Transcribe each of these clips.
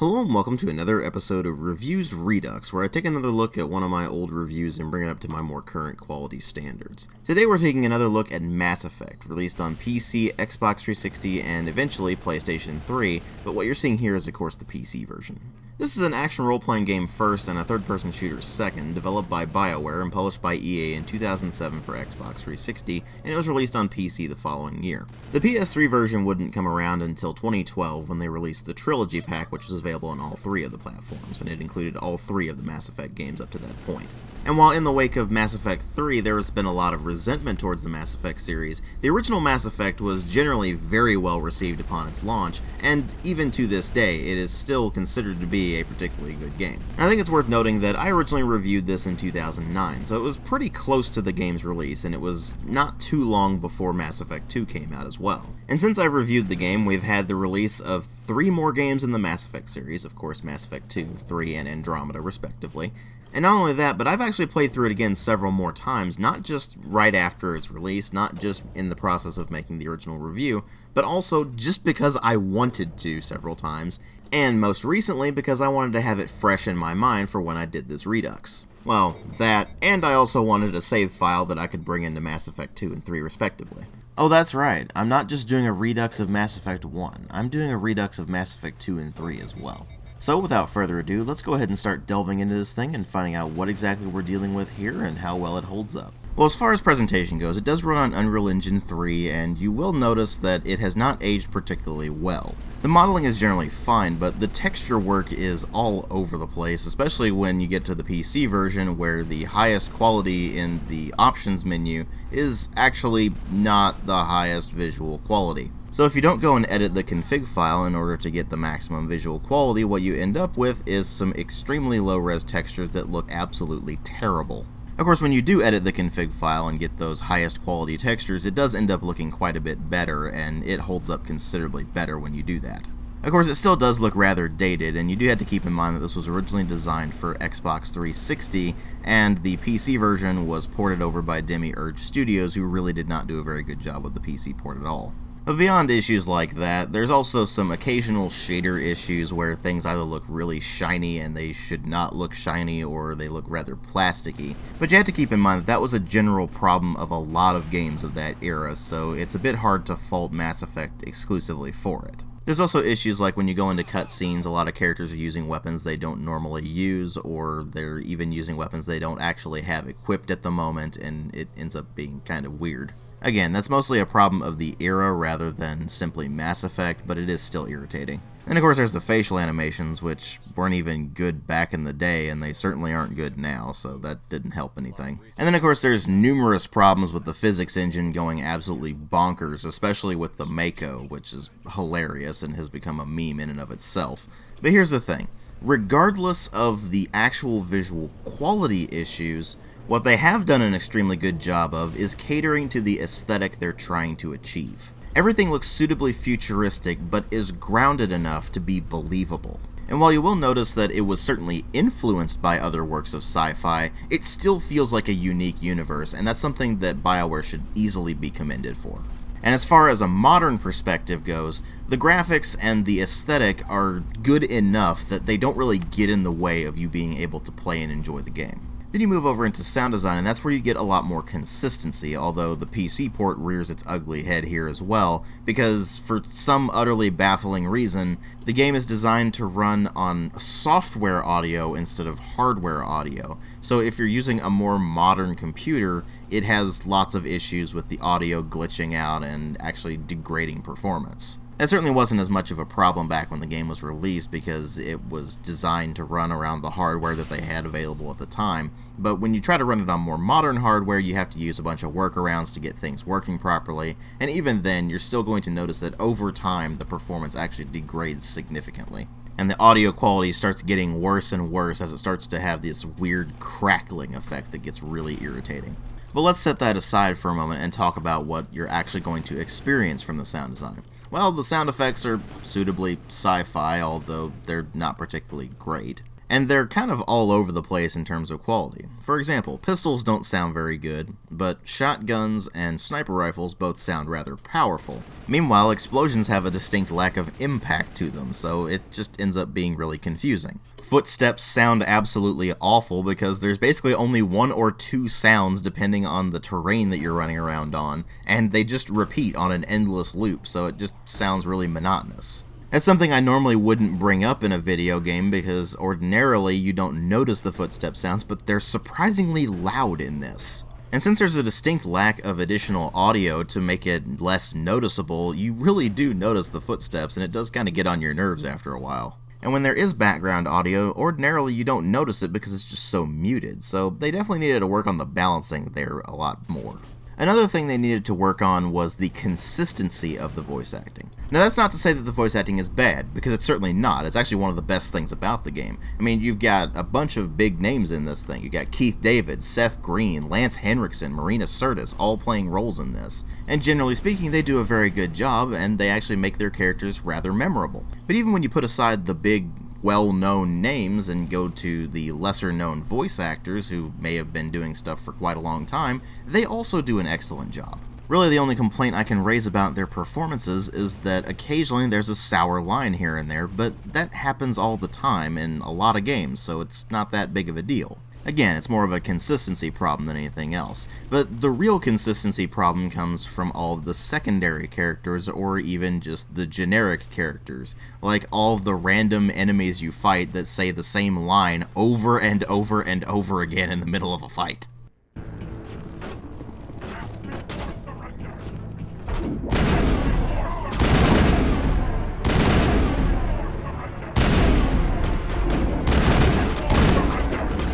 Hello and welcome to another episode of Reviews Redux, where I take another look at one of my old reviews and bring it up to my more current quality standards. Today we're taking another look at Mass Effect, released on PC, Xbox 360, and eventually PlayStation 3, but what you're seeing here is of course the PC version. This is an action role-playing game first and a third-person shooter second, developed by BioWare and published by EA in 2007 for Xbox 360, and it was released on PC the following year. The PS3 version wouldn't come around until 2012 when they released the Trilogy Pack, which was available on all three of the platforms, and it included all three of the Mass Effect games up to that point. And while in the wake of Mass Effect 3 there has been a lot of resentment towards the Mass Effect series, the original Mass Effect was generally very well received upon its launch, and even to this day it is still considered to be a particularly good game. And I think it's worth noting that I originally reviewed this in 2009, so it was pretty close to the game's release, and it was not too long before Mass Effect 2 came out as well. And since I've reviewed the game, we've had the release of 3 more games in the Mass Effect series, of course Mass Effect 2, 3, and Andromeda respectively. And not only that, but I've actually played through it again several more times, not just right after its release, not just in the process of making the original review, but also just because I wanted to several times, and most recently because I wanted to have it fresh in my mind for when I did this Redux. Well, that, and I also wanted a save file that I could bring into Mass Effect 2 and 3 respectively. Oh, that's right, I'm not just doing a Redux of Mass Effect 1, I'm doing a Redux of Mass Effect 2 and 3 as well. So without further ado, let's go ahead and start delving into this thing and finding out what exactly we're dealing with here and how well it holds up. Well, as far as presentation goes, it does run on Unreal Engine 3, and you will notice that it has not aged particularly well. The modeling is generally fine, but the texture work is all over the place, especially when you get to the PC version where the highest quality in the options menu is actually not the highest visual quality. So if you don't go and edit the config file in order to get the maximum visual quality, what you end up with is some extremely low-res textures that look absolutely terrible. Of course, when you do edit the config file and get those highest quality textures, it does end up looking quite a bit better, and it holds up considerably better when you do that. Of course, it still does look rather dated, and you do have to keep in mind that this was originally designed for Xbox 360, and the PC version was ported over by Demiurge Studios, who really did not do a very good job with the PC port at all. But beyond issues like that, there's also some occasional shader issues where things either look really shiny and they should not look shiny, or they look rather plasticky. But you have to keep in mind that was a general problem of a lot of games of that era, so it's a bit hard to fault Mass Effect exclusively for it. There's also issues like when you go into cutscenes, a lot of characters are using weapons they don't normally use, or they're even using weapons they don't actually have equipped at the moment, and it ends up being kind of weird. Again, that's mostly a problem of the era rather than simply Mass Effect, but it is still irritating. And of course there's the facial animations, which weren't even good back in the day, and they certainly aren't good now, so that didn't help anything. And then of course there's numerous problems with the physics engine going absolutely bonkers, especially with the Mako, which is hilarious and has become a meme in and of itself. But here's the thing, regardless of the actual visual quality issues, what they have done an extremely good job of is catering to the aesthetic they're trying to achieve. Everything looks suitably futuristic, but is grounded enough to be believable. And while you will notice that it was certainly influenced by other works of sci-fi, it still feels like a unique universe, and that's something that BioWare should easily be commended for. And as far as a modern perspective goes, the graphics and the aesthetic are good enough that they don't really get in the way of you being able to play and enjoy the game. Then you move over into sound design, and that's where you get a lot more consistency, although the PC port rears its ugly head here as well, because for some utterly baffling reason, the game is designed to run on software audio instead of hardware audio. So if you're using a more modern computer, it has lots of issues with the audio glitching out and actually degrading performance. That certainly wasn't as much of a problem back when the game was released because it was designed to run around the hardware that they had available at the time, but when you try to run it on more modern hardware, you have to use a bunch of workarounds to get things working properly, and even then, you're still going to notice that over time, the performance actually degrades significantly. And the audio quality starts getting worse and worse as it starts to have this weird crackling effect that gets really irritating. But let's set that aside for a moment and talk about what you're actually going to experience from the sound design. Well, the sound effects are suitably sci-fi, although they're not particularly great. And they're kind of all over the place in terms of quality. For example, pistols don't sound very good, but shotguns and sniper rifles both sound rather powerful. Meanwhile, explosions have a distinct lack of impact to them, so it just ends up being really confusing. Footsteps sound absolutely awful because there's basically only one or two sounds depending on the terrain that you're running around on, and they just repeat on an endless loop, so it just sounds really monotonous. That's something I normally wouldn't bring up in a video game because ordinarily you don't notice the footstep sounds, but they're surprisingly loud in this. And since there's a distinct lack of additional audio to make it less noticeable, you really do notice the footsteps, and it does kind of get on your nerves after a while. And when there is background audio, ordinarily you don't notice it because it's just so muted, so they definitely needed to work on the balancing there a lot more. Another thing they needed to work on was the consistency of the voice acting. Now that's not to say that the voice acting is bad, because it's certainly not. It's actually one of the best things about the game. I mean, you've got a bunch of big names in this thing. You've got Keith David, Seth Green, Lance Henriksen, Marina Sirtis, all playing roles in this. And generally speaking, they do a very good job, and they actually make their characters rather memorable. But even when you put aside the big, well-known names and go to the lesser-known voice actors who may have been doing stuff for quite a long time, they also do an excellent job. Really, the only complaint I can raise about their performances is that occasionally there's a sour line here and there, but that happens all the time in a lot of games, so it's not that big of a deal. Again, it's more of a consistency problem than anything else, but the real consistency problem comes from all of the secondary characters or even just the generic characters, like all of the random enemies you fight that say the same line over and over and over again in the middle of a fight.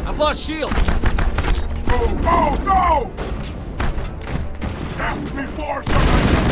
I've lost shields! Go, go, go! Death before surrender!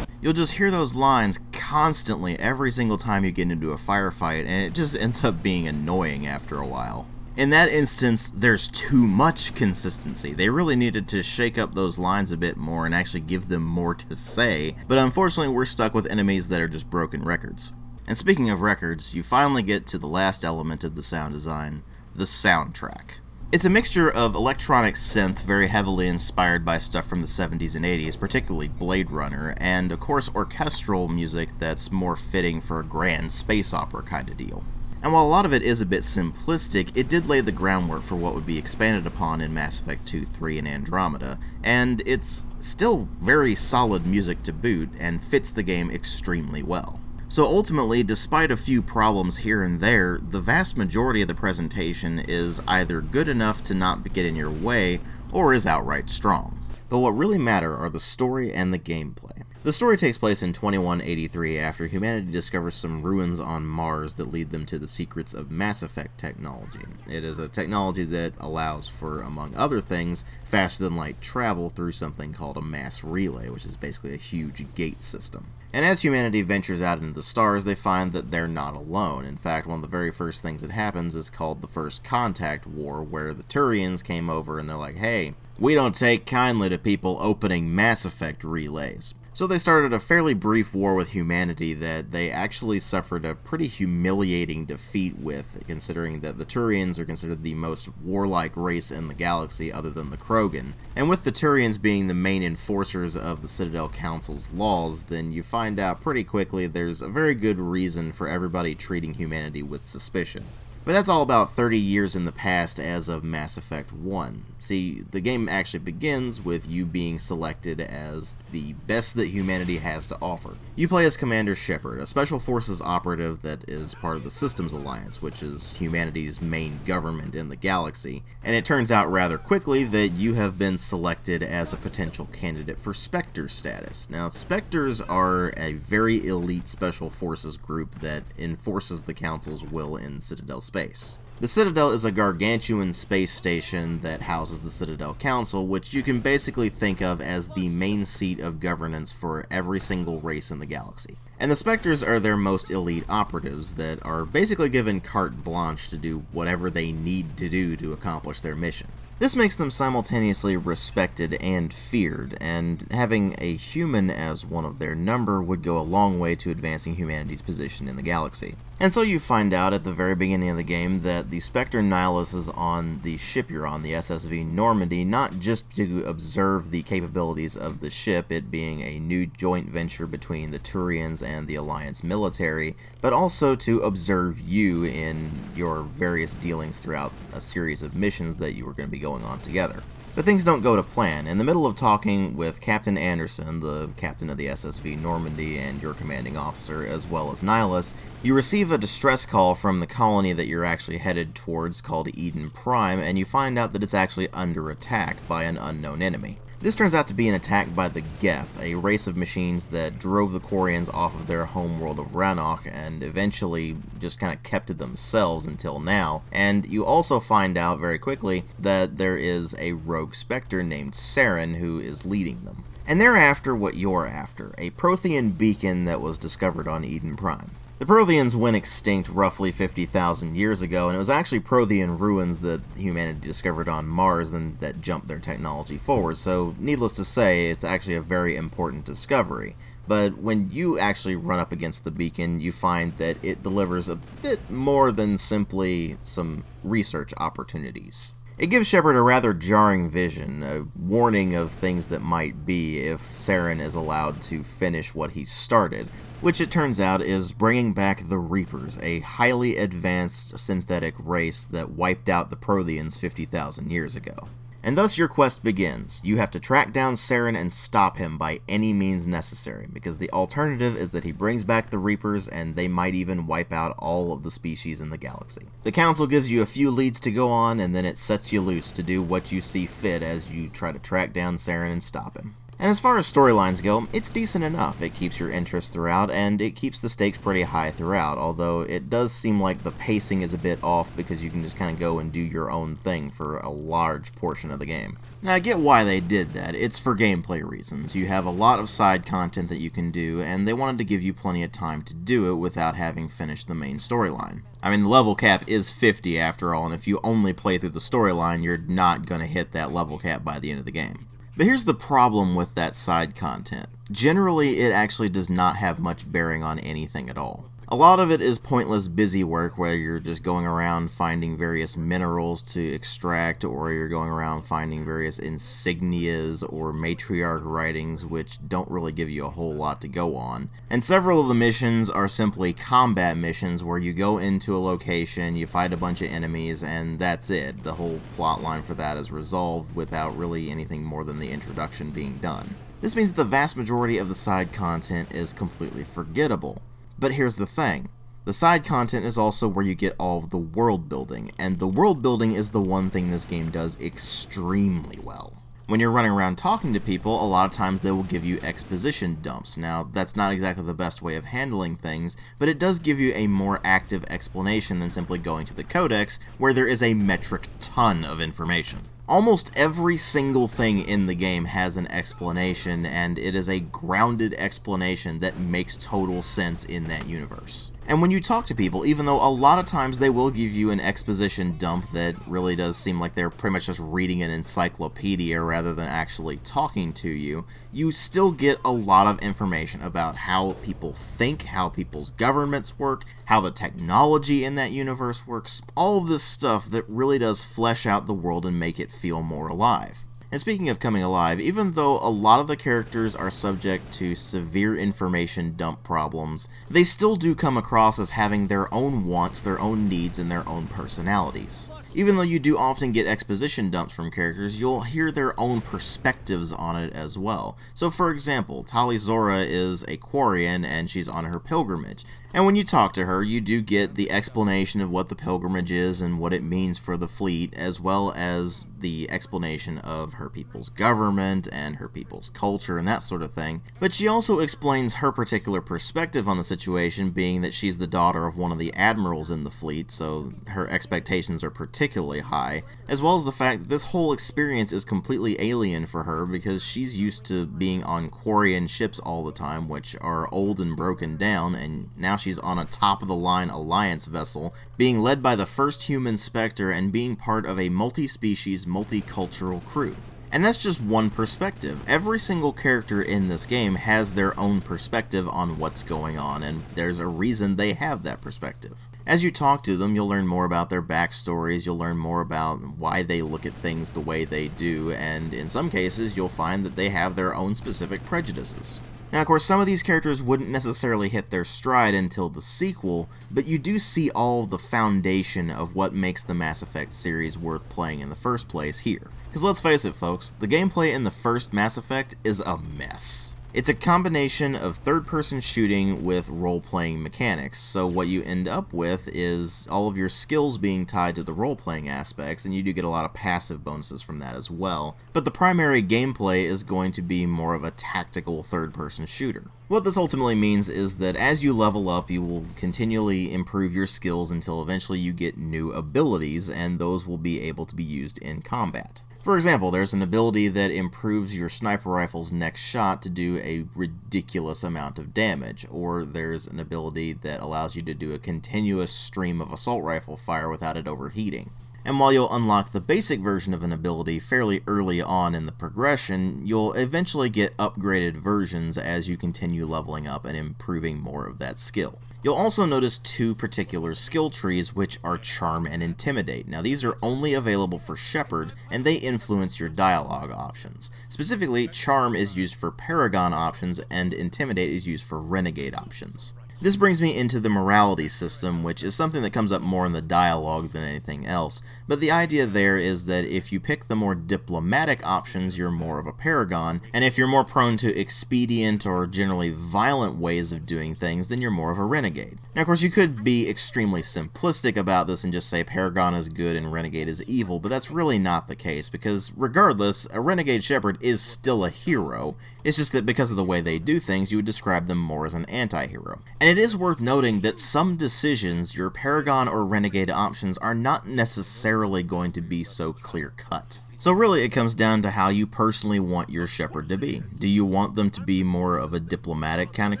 You'll just hear those lines constantly every single time you get into a firefight, and it just ends up being annoying after a while. In that instance, there's too much consistency. They really needed to shake up those lines a bit more and actually give them more to say, but unfortunately we're stuck with enemies that are just broken records. And speaking of records, you finally get to the last element of the sound design, the soundtrack. It's a mixture of electronic synth, very heavily inspired by stuff from the 70s and 80s, particularly Blade Runner, and of course orchestral music that's more fitting for a grand space opera kind of deal. And while a lot of it is a bit simplistic, it did lay the groundwork for what would be expanded upon in Mass Effect 2, 3, and Andromeda, and it's still very solid music to boot and fits the game extremely well. So ultimately, despite a few problems here and there, the vast majority of the presentation is either good enough to not get in your way, or is outright strong. But what really matter are the story and the gameplay. The story takes place in 2183 after humanity discovers some ruins on Mars that lead them to the secrets of Mass Effect technology. It is a technology that allows for, among other things, faster-than-light travel through something called a mass relay, which is basically a huge gate system. And as humanity ventures out into the stars, they find that they're not alone. In fact, one of the very first things that happens is called the First Contact War, where the Turians came over and they're like, hey, we don't take kindly to people opening Mass Effect relays. So they started a fairly brief war with humanity that they actually suffered a pretty humiliating defeat with, considering that the Turians are considered the most warlike race in the galaxy other than the Krogan. And with the Turians being the main enforcers of the Citadel Council's laws, then you find out pretty quickly there's a very good reason for everybody treating humanity with suspicion. But that's all about 30 years in the past as of Mass Effect 1. See, the game actually begins with you being selected as the best that humanity has to offer. You play as Commander Shepard, a Special Forces operative that is part of the Systems Alliance, which is humanity's main government in the galaxy, and it turns out rather quickly that you have been selected as a potential candidate for Spectre status. Now, Spectres are a very elite Special Forces group that enforces the Council's will in Citadel space. The Citadel is a gargantuan space station that houses the Citadel Council, which you can basically think of as the main seat of governance for every single race in the galaxy. And the Spectres are their most elite operatives that are basically given carte blanche to do whatever they need to do to accomplish their mission. This makes them simultaneously respected and feared, and having a human as one of their number would go a long way to advancing humanity's position in the galaxy. And so you find out at the very beginning of the game that the Spectre Nihilus is on the ship you're on, the SSV Normandy, not just to observe the capabilities of the ship, it being a new joint venture between the Turians and the Alliance military, but also to observe you in your various dealings throughout a series of missions that you were going to be going on together. But things don't go to plan. In the middle of talking with Captain Anderson, the captain of the SSV Normandy and your commanding officer, as well as Nihilus, you receive a distress call from the colony that you're actually headed towards called Eden Prime, and you find out that it's actually under attack by an unknown enemy. This turns out to be an attack by the Geth, a race of machines that drove the Quarians off of their homeworld of Rannoch and eventually just kind of kept to themselves until now. And you also find out very quickly that there is a rogue Spectre named Saren who is leading them. And they're after what you're after, a Prothean beacon that was discovered on Eden Prime. The Protheans went extinct roughly 50,000 years ago, and it was actually Prothean ruins that humanity discovered on Mars and that jumped their technology forward, so needless to say, it's actually a very important discovery. But when you actually run up against the beacon, you find that it delivers a bit more than simply some research opportunities. It gives Shepard a rather jarring vision, a warning of things that might be if Saren is allowed to finish what he started, which it turns out is bringing back the Reapers, a highly advanced synthetic race that wiped out the Protheans 50,000 years ago. And thus your quest begins. You have to track down Saren and stop him by any means necessary, because the alternative is that he brings back the Reapers and they might even wipe out all of the species in the galaxy. The Council gives you a few leads to go on, and then it sets you loose to do what you see fit as you try to track down Saren and stop him. And as far as storylines go, it's decent enough. It keeps your interest throughout, and it keeps the stakes pretty high throughout, although it does seem like the pacing is a bit off because you can just kind of go and do your own thing for a large portion of the game. Now, I get why they did that. It's for gameplay reasons. You have a lot of side content that you can do, and they wanted to give you plenty of time to do it without having finished the main storyline. I mean, the level cap is 50 after all, and if you only play through the storyline, you're not going to hit that level cap by the end of the game. But here's the problem with that side content. Generally, it actually does not have much bearing on anything at all. A lot of it is pointless busy work where you're just going around finding various minerals to extract, or you're going around finding various insignias or matriarch writings which don't really give you a whole lot to go on. And several of the missions are simply combat missions where you go into a location, you fight a bunch of enemies, and that's it. The whole plot line for that is resolved without really anything more than the introduction being done. This means that the vast majority of the side content is completely forgettable. But here's the thing, the side content is also where you get all of the world building, and the world building is the one thing this game does extremely well. When you're running around talking to people, a lot of times they will give you exposition dumps. Now, that's not exactly the best way of handling things, but it does give you a more active explanation than simply going to the Codex, where there is a metric ton of information. Almost every single thing in the game has an explanation, and it is a grounded explanation that makes total sense in that universe. And when you talk to people, even though a lot of times they will give you an exposition dump that really does seem like they're pretty much just reading an encyclopedia rather than actually talking to you, you still get a lot of information about how people think, how people's governments work, how the technology in that universe works, all of this stuff that really does flesh out the world and make it feel more alive. And speaking of coming alive, even though a lot of the characters are subject to severe information dump problems, they still do come across as having their own wants, their own needs, and their own personalities. Even though you do often get exposition dumps from characters, you'll hear their own perspectives on it as well. So for example, Tali Zora is a Quarian and she's on her pilgrimage. And when you talk to her, you do get the explanation of what the pilgrimage is and what it means for the fleet, as well as the explanation of her people's government and her people's culture and that sort of thing. But she also explains her particular perspective on the situation, being that she's the daughter of one of the admirals in the fleet, so her expectations are protected particularly high, as well as the fact that this whole experience is completely alien for her because she's used to being on Quarian ships all the time, which are old and broken down, and now she's on a top-of-the-line Alliance vessel, being led by the first human Spectre and being part of a multi-species, multicultural crew. And that's just one perspective. Every single character in this game has their own perspective on what's going on, and there's a reason they have that perspective. As you talk to them, you'll learn more about their backstories, you'll learn more about why they look at things the way they do, and in some cases, you'll find that they have their own specific prejudices. Now, of course, some of these characters wouldn't necessarily hit their stride until the sequel, but you do see all the foundation of what makes the Mass Effect series worth playing in the first place here. Because let's face it, folks, the gameplay in the first Mass Effect is a mess. It's a combination of third-person shooting with role-playing mechanics, so what you end up with is all of your skills being tied to the role-playing aspects, and you do get a lot of passive bonuses from that as well. But the primary gameplay is going to be more of a tactical third-person shooter. What this ultimately means is that as you level up, you will continually improve your skills until eventually you get new abilities, and those will be able to be used in combat. For example, there's an ability that improves your sniper rifle's next shot to do a ridiculous amount of damage, or there's an ability that allows you to do a continuous stream of assault rifle fire without it overheating. And while you'll unlock the basic version of an ability fairly early on in the progression, you'll eventually get upgraded versions as you continue leveling up and improving more of that skill. You'll also notice two particular skill trees, which are Charm and Intimidate. Now these are only available for Shepard, and they influence your dialogue options. Specifically, Charm is used for Paragon options, and Intimidate is used for Renegade options. This brings me into the morality system, which is something that comes up more in the dialogue than anything else, but the idea there is that if you pick the more diplomatic options, you're more of a paragon, and if you're more prone to expedient or generally violent ways of doing things, then you're more of a renegade. Now, of course, you could be extremely simplistic about this and just say paragon is good and renegade is evil, but that's really not the case, because regardless, a renegade Shepard is still a hero. It's just that because of the way they do things, you would describe them more as an anti-hero. And it is worth noting that some decisions, your Paragon or Renegade options, are not necessarily going to be so clear-cut. So really it comes down to how you personally want your Shepard to be. Do you want them to be more of a diplomatic kind of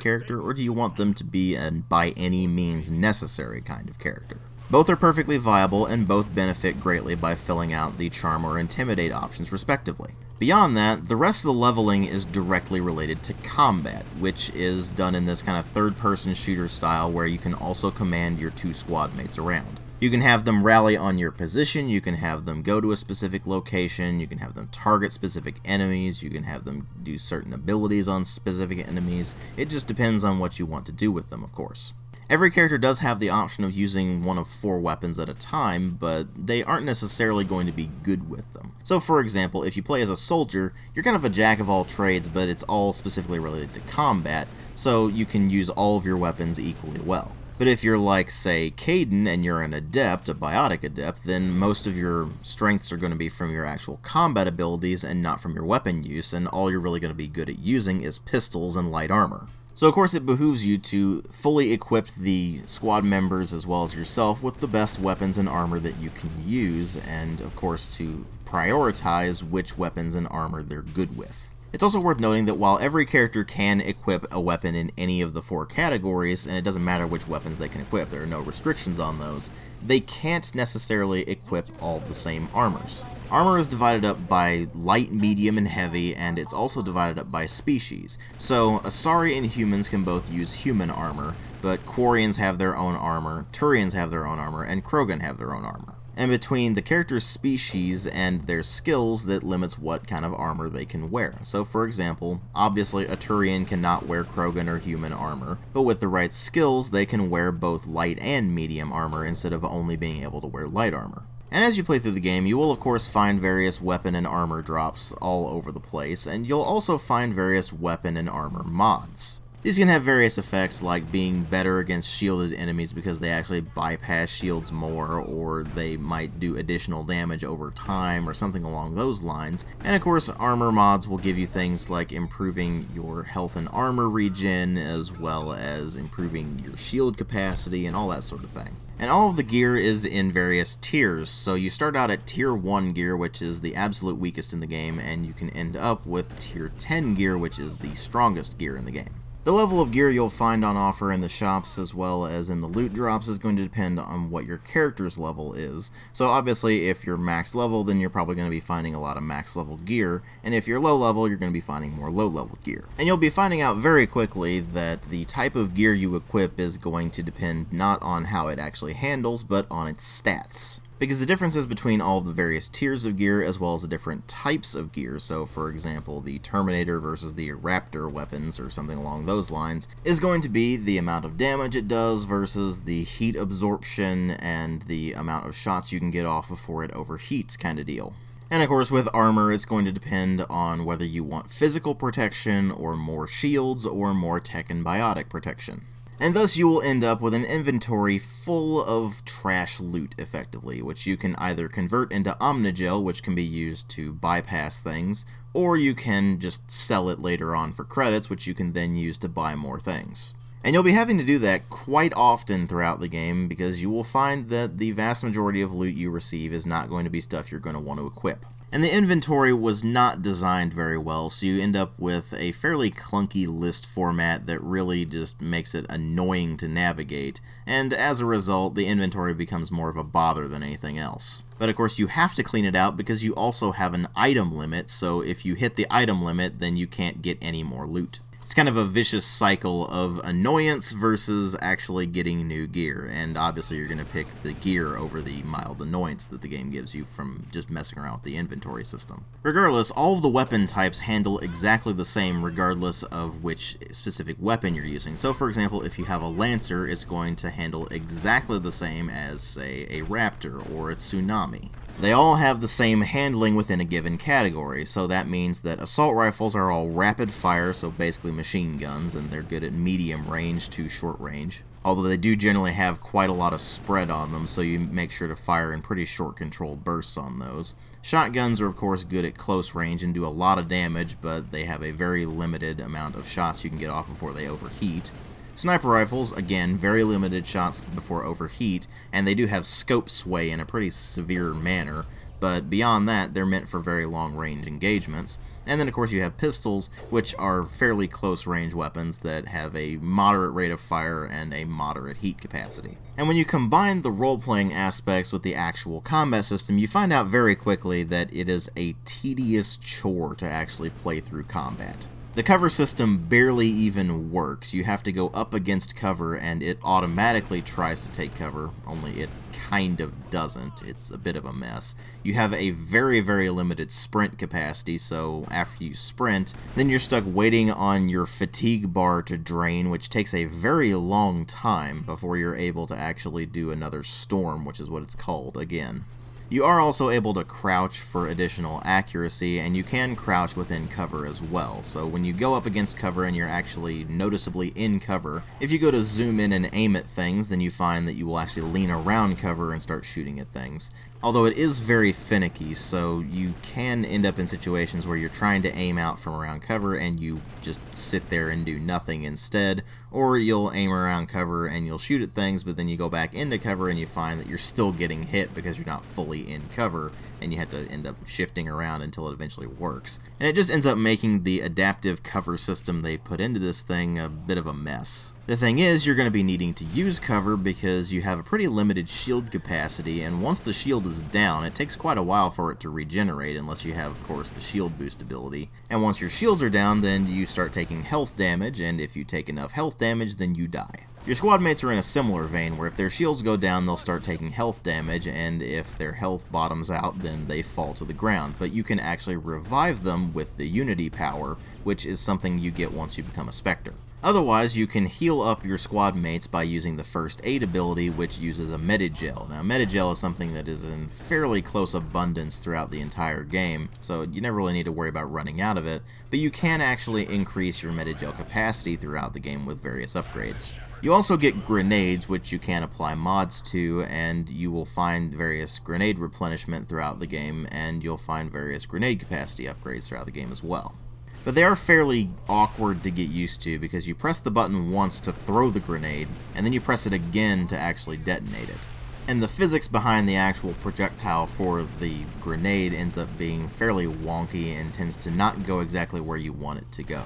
character, or do you want them to be a by any means necessary kind of character? Both are perfectly viable, and both benefit greatly by filling out the Charm or Intimidate options respectively. Beyond that, the rest of the leveling is directly related to combat, which is done in this kind of third-person shooter style where you can also command your two squad mates around. You can have them rally on your position, you can have them go to a specific location, you can have them target specific enemies, you can have them do certain abilities on specific enemies. It just depends on what you want to do with them, of course. Every character does have the option of using one of 4 weapons at a time, but they aren't necessarily going to be good with them. So for example, if you play as a soldier, you're kind of a jack of all trades, but it's all specifically related to combat, so you can use all of your weapons equally well. But if you're like, say, Caden, and you're an adept, a biotic adept, then most of your strengths are going to be from your actual combat abilities and not from your weapon use, and all you're really going to be good at using is pistols and light armor. So of course it behooves you to fully equip the squad members as well as yourself with the best weapons and armor that you can use, and of course to prioritize which weapons and armor they're good with. It's also worth noting that while every character can equip a weapon in any of the 4 categories, and it doesn't matter which weapons they can equip, there are no restrictions on those, they can't necessarily equip all the same armors. Armor is divided up by light, medium, and heavy, and it's also divided up by species. So Asari and humans can both use human armor, but Quarians have their own armor, Turians have their own armor, and Krogan have their own armor. And between the character's species and their skills, that limits what kind of armor they can wear. So for example, obviously a Turian cannot wear Krogan or human armor, but with the right skills they can wear both light and medium armor instead of only being able to wear light armor. And as you play through the game, you will of course find various weapon and armor drops all over the place, and you'll also find various weapon and armor mods. These can have various effects like being better against shielded enemies because they actually bypass shields more, or they might do additional damage over time or something along those lines. And of course, armor mods will give you things like improving your health and armor regen, as well as improving your shield capacity and all that sort of thing. And all of the gear is in various tiers, so you start out at tier 1 gear, which is the absolute weakest in the game, and you can end up with tier 10 gear, which is the strongest gear in the game. The level of gear you'll find on offer in the shops as well as in the loot drops is going to depend on what your character's level is. So obviously if you're max level, then you're probably going to be finding a lot of max level gear, and if you're low level, you're going to be finding more low level gear. And you'll be finding out very quickly that the type of gear you equip is going to depend not on how it actually handles, but on its stats. Because the differences between all of the various tiers of gear as well as the different types of gear, so for example the Terminator versus the Raptor weapons or something along those lines, is going to be the amount of damage it does versus the heat absorption and the amount of shots you can get off before it overheats kind of deal. And of course with armor it's going to depend on whether you want physical protection or more shields or more tech and biotic protection. And thus you will end up with an inventory full of trash loot, effectively, which you can either convert into Omnigel, which can be used to bypass things, or you can just sell it later on for credits, which you can then use to buy more things. And you'll be having to do that quite often throughout the game, because you will find that the vast majority of loot you receive is not going to be stuff you're going to want to equip. And the inventory was not designed very well, so you end up with a fairly clunky list format that really just makes it annoying to navigate, and as a result, the inventory becomes more of a bother than anything else. But of course you have to clean it out because you also have an item limit, so if you hit the item limit, then you can't get any more loot. It's kind of a vicious cycle of annoyance versus actually getting new gear, and obviously you're going to pick the gear over the mild annoyance that the game gives you from just messing around with the inventory system. Regardless, all of the weapon types handle exactly the same regardless of which specific weapon you're using. So for example, if you have a Lancer, it's going to handle exactly the same as, say, a Raptor or a Tsunami. They all have the same handling within a given category, so that means that assault rifles are all rapid fire, so basically machine guns, and they're good at medium range to short range. Although they do generally have quite a lot of spread on them, so you make sure to fire in pretty short controlled bursts on those. Shotguns are of course good at close range and do a lot of damage, but they have a very limited amount of shots you can get off before they overheat. Sniper rifles, again, very limited shots before overheat, and they do have scope sway in a pretty severe manner, but beyond that, they're meant for very long-range engagements. And then, of course, you have pistols, which are fairly close-range weapons that have a moderate rate of fire and a moderate heat capacity. And when you combine the role-playing aspects with the actual combat system, you find out very quickly that it is a tedious chore to actually play through combat. The cover system barely even works. You have to go up against cover and it automatically tries to take cover, only it kind of doesn't. It's a bit of a mess. You have a very, very limited sprint capacity, so after you sprint, then you're stuck waiting on your fatigue bar to drain, which takes a very long time before you're able to actually do another storm, which is what it's called again. You are also able to crouch for additional accuracy, and you can crouch within cover as well. So when you go up against cover and you're actually noticeably in cover, if you go to zoom in and aim at things, then you find that you will actually lean around cover and start shooting at things. Although it is very finicky, so you can end up in situations where you're trying to aim out from around cover and you just sit there and do nothing instead, or you'll aim around cover and you'll shoot at things, but then you go back into cover and you find that you're still getting hit because you're not fully in cover, and you have to end up shifting around until it eventually works. And it just ends up making the adaptive cover system they put into this thing a bit of a mess. The thing is, you're going to be needing to use cover because you have a pretty limited shield capacity, and once the shield is down, it takes quite a while for it to regenerate unless you have, of course, the shield boost ability. And once your shields are down, then you start taking health damage, and if you take enough health damage, then you die. Your squad mates are in a similar vein, where if their shields go down, they'll start taking health damage, and if their health bottoms out, then they fall to the ground. But you can actually revive them with the Unity power, which is something you get once you become a Spectre. Otherwise, you can heal up your squad mates by using the first aid ability, which uses a Medigel. Now, Medigel is something that is in fairly close abundance throughout the entire game, so you never really need to worry about running out of it, but you can actually increase your Medigel capacity throughout the game with various upgrades. You also get grenades, which you can apply mods to, and you will find various grenade replenishment throughout the game, and you'll find various grenade capacity upgrades throughout the game as well. But they are fairly awkward to get used to because you press the button once to throw the grenade, and then you press it again to actually detonate it. And the physics behind the actual projectile for the grenade ends up being fairly wonky and tends to not go exactly where you want it to go.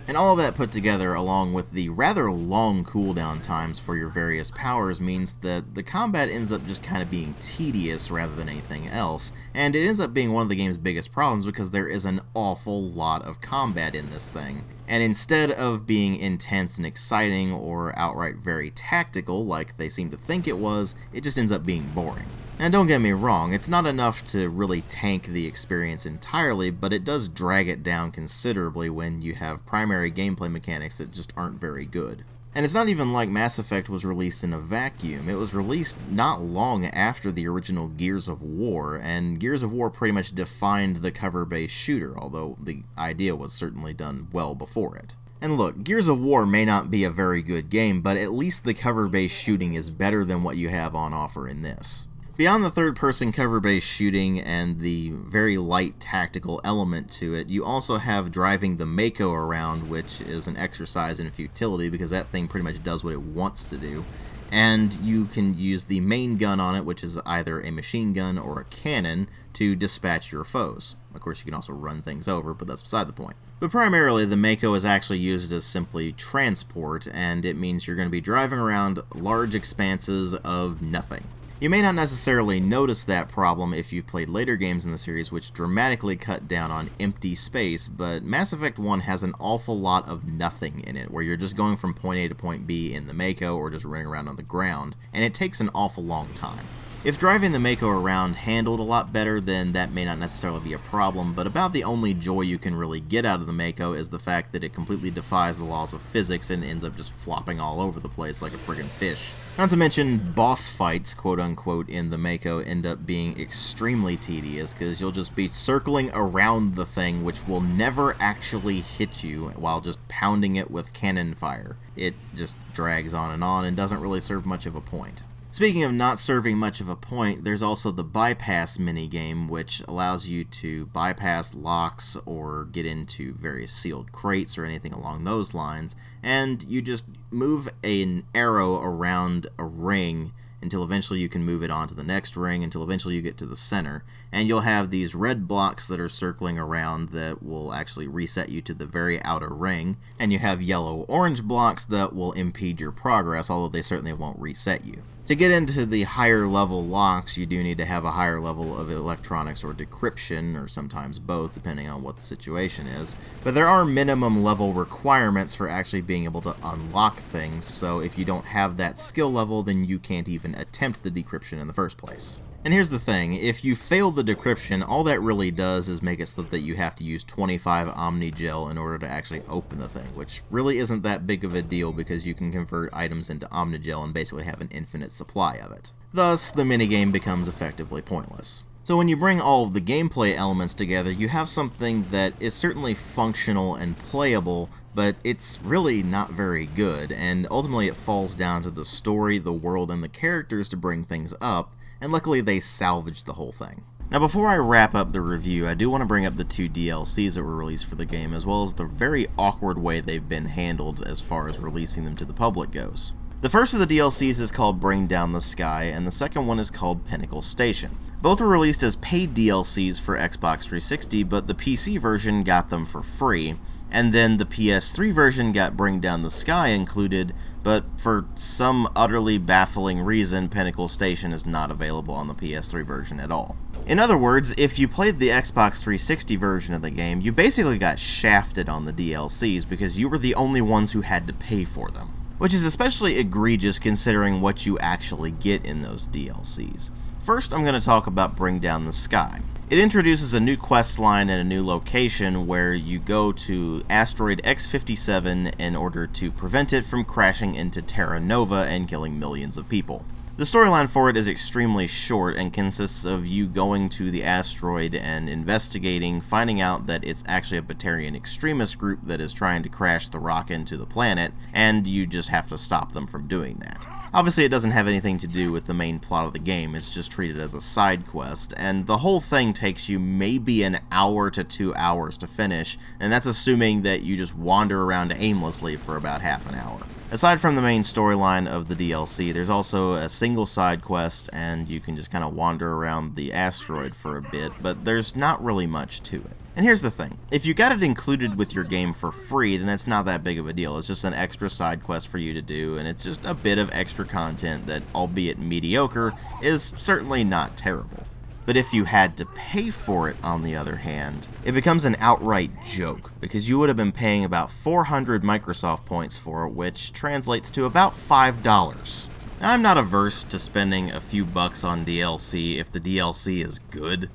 And all that put together, along with the rather long cooldown times for your various powers, means that the combat ends up just kind of being tedious rather than anything else, and it ends up being one of the game's biggest problems because there is an awful lot of combat in this thing. And instead of being intense and exciting or outright very tactical like they seem to think it was, it just ends up being boring. Now don't get me wrong, it's not enough to really tank the experience entirely, but it does drag it down considerably when you have primary gameplay mechanics that just aren't very good. And it's not even like Mass Effect was released in a vacuum. It was released not long after the original Gears of War, and Gears of War pretty much defined the cover-based shooter, although the idea was certainly done well before it. And look, Gears of War may not be a very good game, but at least the cover-based shooting is better than what you have on offer in this. Beyond the third-person cover-based shooting and the very light tactical element to it, you also have driving the Mako around, which is an exercise in futility because that thing pretty much does what it wants to do. And you can use the main gun on it, which is either a machine gun or a cannon, to dispatch your foes. Of course, you can also run things over, but that's beside the point. But primarily, the Mako is actually used as simply transport, and it means you're going to be driving around large expanses of nothing. You may not necessarily notice that problem if you've played later games in the series, which dramatically cut down on empty space, but Mass Effect 1 has an awful lot of nothing in it, where you're just going from point A to point B in the Mako or just running around on the ground, and it takes an awful long time. If driving the Mako around handled a lot better, then that may not necessarily be a problem, but about the only joy you can really get out of the Mako is the fact that it completely defies the laws of physics and ends up just flopping all over the place like a friggin' fish. Not to mention, boss fights, quote-unquote, in the Mako end up being extremely tedious, because you'll just be circling around the thing, which will never actually hit you while just pounding it with cannon fire. It just drags on and doesn't really serve much of a point. Speaking of not serving much of a point, there's also the bypass minigame, which allows you to bypass locks or get into various sealed crates or anything along those lines, and you just move an arrow around a ring until eventually you can move it onto the next ring, until eventually you get to the center, and you'll have these red blocks that are circling around that will actually reset you to the very outer ring, and you have yellow-orange blocks that will impede your progress, although they certainly won't reset you. To get into the higher level locks, you do need to have a higher level of electronics or decryption, or sometimes both, depending on what the situation is. But there are minimum level requirements for actually being able to unlock things, so if you don't have that skill level, then you can't even attempt the decryption in the first place. And here's the thing, if you fail the decryption, all that really does is make it so that you have to use 25 Omnigel in order to actually open the thing, which really isn't that big of a deal because you can convert items into Omnigel and basically have an infinite supply of it. Thus, the minigame becomes effectively pointless. So when you bring all of the gameplay elements together, you have something that is certainly functional and playable, but it's really not very good, and ultimately it falls down to the story, the world, and the characters to bring things up, and luckily they salvaged the whole thing. Now before I wrap up the review, I do want to bring up the 2 DLCs that were released for the game, as well as the very awkward way they've been handled as far as releasing them to the public goes. The first of the DLCs is called Bring Down the Sky, and the second one is called Pinnacle Station. Both were released as paid DLCs for Xbox 360, but the PC version got them for free, and then the PS3 version got Bring Down the Sky included, but for some utterly baffling reason, Pinnacle Station is not available on the PS3 version at all. In other words, if you played the Xbox 360 version of the game, you basically got shafted on the DLCs because you were the only ones who had to pay for them. Which is especially egregious considering what you actually get in those DLCs. First, I'm going to talk about Bring Down the Sky. It introduces a new quest line and a new location where you go to asteroid X-57 in order to prevent it from crashing into Terra Nova and killing millions of people. The storyline for it is extremely short and consists of you going to the asteroid and investigating, finding out that it's actually a Batarian extremist group that is trying to crash the rock into the planet, and you just have to stop them from doing that. Obviously, it doesn't have anything to do with the main plot of the game, it's just treated as a side quest, and the whole thing takes you maybe an hour to 2 hours to finish, and that's assuming that you just wander around aimlessly for about half an hour. Aside from the main storyline of the DLC, there's also a single side quest, and you can just kind of wander around the asteroid for a bit, but there's not really much to it. And here's the thing, if you got it included with your game for free, then that's not that big of a deal. It's just an extra side quest for you to do, and it's just a bit of extra content that, albeit mediocre, is certainly not terrible. But if you had to pay for it, on the other hand, it becomes an outright joke, because you would have been paying about 400 Microsoft points for it, which translates to about $5. Now, I'm not averse to spending a few bucks on DLC if the DLC is good,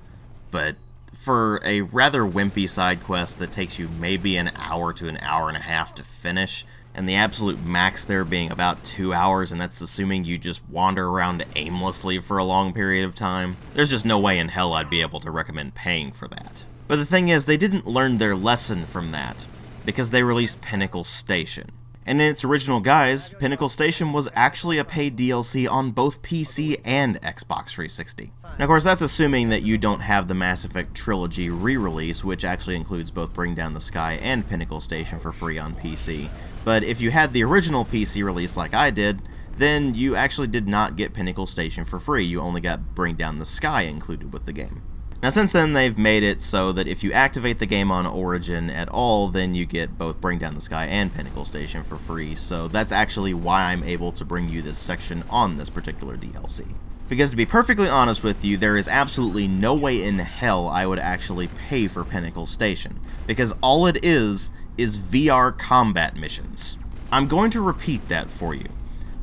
but for a rather wimpy side quest that takes you maybe an hour to an hour and a half to finish, and the absolute max there being about 2 hours, and that's assuming you just wander around aimlessly for a long period of time, there's just no way in hell I'd be able to recommend paying for that. But the thing is, they didn't learn their lesson from that, because they released Pinnacle Station. And in its original guise, Pinnacle Station was actually a paid DLC on both PC and Xbox 360. Now, of course, that's assuming that you don't have the Mass Effect Trilogy re-release, which actually includes both Bring Down the Sky and Pinnacle Station for free on PC. But if you had the original PC release like I did, then you actually did not get Pinnacle Station for free. You only got Bring Down the Sky included with the game. Now, since then, they've made it so that if you activate the game on Origin at all, then you get both Bring Down the Sky and Pinnacle Station for free, so that's actually why I'm able to bring you this section on this particular DLC. Because to be perfectly honest with you, there is absolutely no way in hell I would actually pay for Pinnacle Station, because all it is VR combat missions. I'm going to repeat that for you.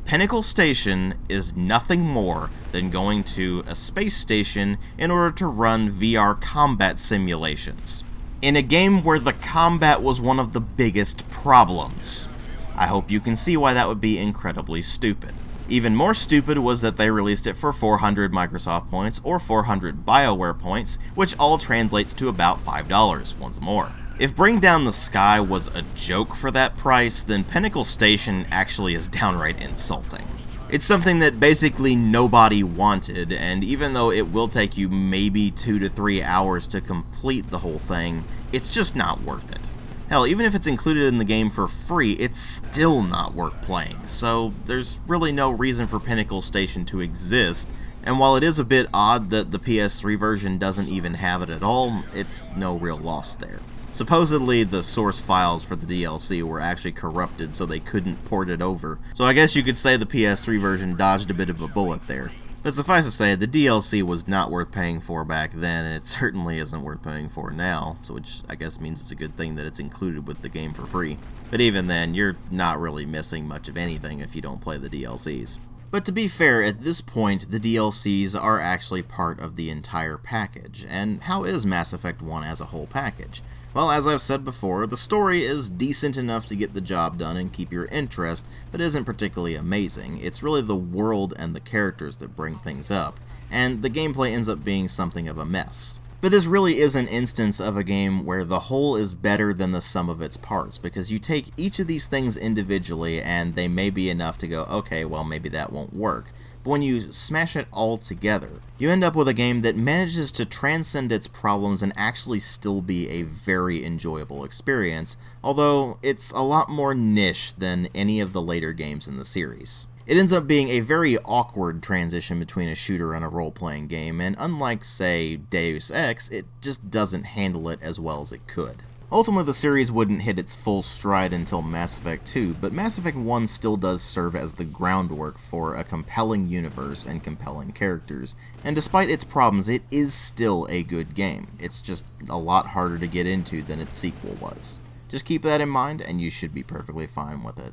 Pinnacle Station is nothing more than going to a space station in order to run VR combat simulations, in a game where the combat was one of the biggest problems. I hope you can see why that would be incredibly stupid. Even more stupid was that they released it for 400 Microsoft points or 400 BioWare points, which all translates to about $5 once more. If Bring Down the Sky was a joke for that price, then Pinnacle Station actually is downright insulting. It's something that basically nobody wanted, and even though it will take you maybe 2 to 3 hours to complete the whole thing, it's just not worth it. Hell, even if it's included in the game for free, it's still not worth playing, so there's really no reason for Pinnacle Station to exist, and while it is a bit odd that the PS3 version doesn't even have it at all, it's no real loss there. Supposedly, the source files for the DLC were actually corrupted so they couldn't port it over, so I guess you could say the PS3 version dodged a bit of a bullet there. But suffice to say, the DLC was not worth paying for back then, and it certainly isn't worth paying for now, so which I guess means it's a good thing that it's included with the game for free. But even then, you're not really missing much of anything if you don't play the DLCs. But to be fair, at this point, the DLCs are actually part of the entire package, and how is Mass Effect 1 as a whole package? Well, as I've said before, the story is decent enough to get the job done and keep your interest, but isn't particularly amazing. It's really the world and the characters that bring things up, and the gameplay ends up being something of a mess. But this really is an instance of a game where the whole is better than the sum of its parts, because you take each of these things individually and they may be enough to go, okay, well maybe that won't work. But when you smash it all together, you end up with a game that manages to transcend its problems and actually still be a very enjoyable experience, although it's a lot more niche than any of the later games in the series. It ends up being a very awkward transition between a shooter and a role-playing game, and unlike, say, Deus Ex, it just doesn't handle it as well as it could. Ultimately, the series wouldn't hit its full stride until Mass Effect 2, but Mass Effect 1 still does serve as the groundwork for a compelling universe and compelling characters, and despite its problems, it is still a good game. It's just a lot harder to get into than its sequel was. Just keep that in mind, and you should be perfectly fine with it.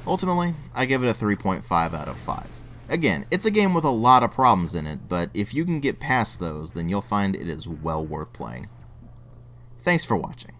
Ultimately, I give it a 3.5 out of 5. Again, it's a game with a lot of problems in it, but if you can get past those, then you'll find it is well worth playing. Thanks for watching.